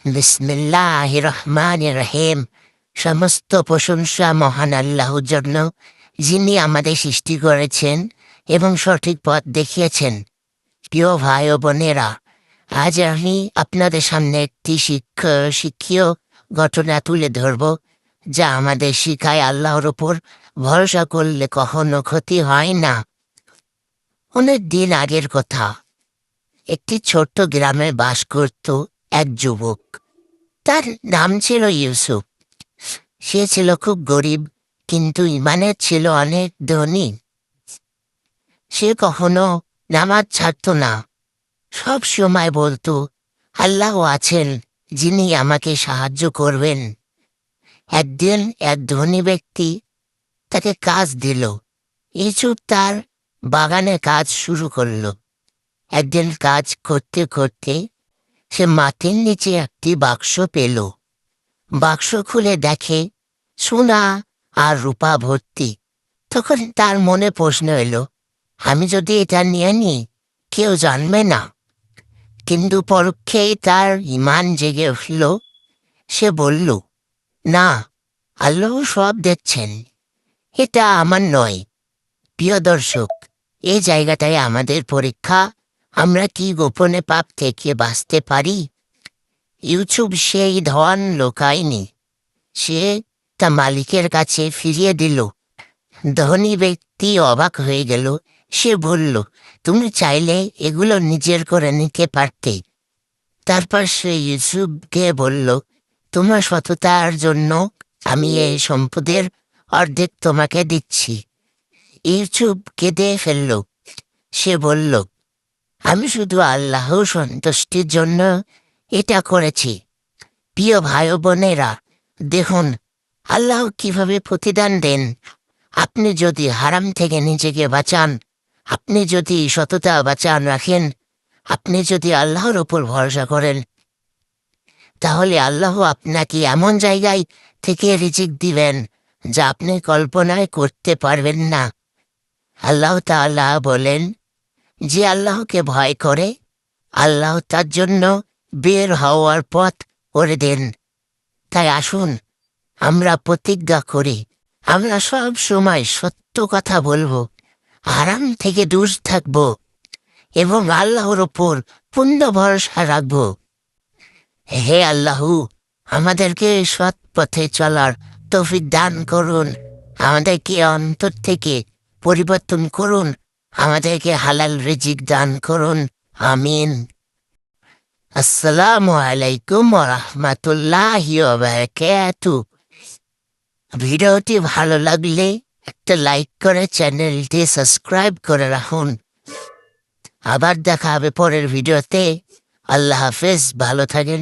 বিসমিল্লাহির রহমানির রহিম। সমস্ত প্রশংসা মহান আল্লাহর জন্য, যিনি আমাদের সৃষ্টি করেছেন এবং সঠিক পথ দেখিয়েছেন। প্রিয় ভাই ও বোনেরা, আজ আমি আপনাদের সামনে একটি শিক্ষীয় ঘটনা তুলে ধরব, যা আমাদের শিখায় আল্লাহর ওপর ভরসা করলে কখনো ক্ষতি হয় না। অনেক দিন আগের কথা, একটি ছোট্ট গ্রামে বাস করত এক যুবক। তার নাম ছিল ইউসুফ। সে ছিল খুব গরিব, কিন্তু ইমানে ছিল অনেক ধনী। সে কখনো নামাজ ছাড়ত না। সব সময় বলতো, আল্লাহ আছেন, যিনি আমাকে সাহায্য করবেন। একদিন এক ধনী ব্যক্তি তাকে কাজ দিল। ইউসুফ তার বাগানে কাজ শুরু করল। একদিন কাজ করতে করতে সে মাটির নিচে একটি বাক্স পেল। বাক্স খুলে দেখে সোনা আর রূপা ভর্তি। তখন তার মনে প্রশ্ন এলো, আমি যদি এটা নিয়ে নিই, কেউ জানবে না? কিন্তু পরোক্ষেই তার ঈমান জেগে উঠল। সে বলল, না, আল্লাহ সব দেখছেন, এটা আমার নয়। প্রিয় দর্শক, এই জায়গাটায় আমাদের পরীক্ষা। আমরা কি গোপনে পাপ থেকে বাঁচতে পারি? ইউসুফ সেই ধন লোকায়নি, সে তা মালিকের কাছে ফিরিয়ে দিল। ধনী ব্যক্তি অবাক হয়ে গেল। সে বলল, তুমি চাইলে এগুলো নিজের করে নিতে পারতে। তারপর সে ইউসুফকে বলল, তোমার সততার জন্য আমি এই সম্পদের অর্ধেক তোমাকে দিচ্ছি। ইউসুফ কেঁদে ফেলল। সে বলল, আমি শুধু আল্লাহ সন্তুষ্টির জন্য এটা করেছি। প্রিয় ভাই ও বোনেরা, দেখুন আল্লাহ কিভাবে প্রতিদান দেন। আপনি যদি হারাম থেকে নিজেকে বাঁচান, আপনি যদি সততা বাঁচান রাখেন, আপনি যদি আল্লাহর ওপর ভরসা করেন, তাহলে আল্লাহ আপনাকে এমন জায়গায় থেকে রিজিক দিবেন যা আপনি কল্পনায় করতে পারবেন না। আল্লাহ তাআলা বলেন, যে আল্লাহকে ভয় করে, আল্লাহ তার জন্য বের হওয়ার পথ করে দেন। তাই আসুন আমরা প্রতিজ্ঞা করি, আমরা সব সময় সত্য কথা বলবো, হারাম থেকে দূর থাকব এবং আল্লাহর ওপর পূর্ণ ভরসা রাখব। হে আল্লাহ, আমাদেরকে সৎ পথে চলার তৌফিক দান করুন। আমাদেরকে অন্তর থেকে পরিবর্তন করুন। আমাদেরকে হালাল রিজিক দান করুন। আমিন। আসসালামু আলাইকুম ওয়া রাহমাতুল্লাহি ওয়া বারাকাতুহু। ভিডিওটি ভালো লাগলে একটা লাইক করে চ্যানেলটি সাবস্ক্রাইব করে রাখুন। আবার দেখা হবে পরের ভিডিওতে। আল্লাহ হাফেজ, ভালো থাকেন।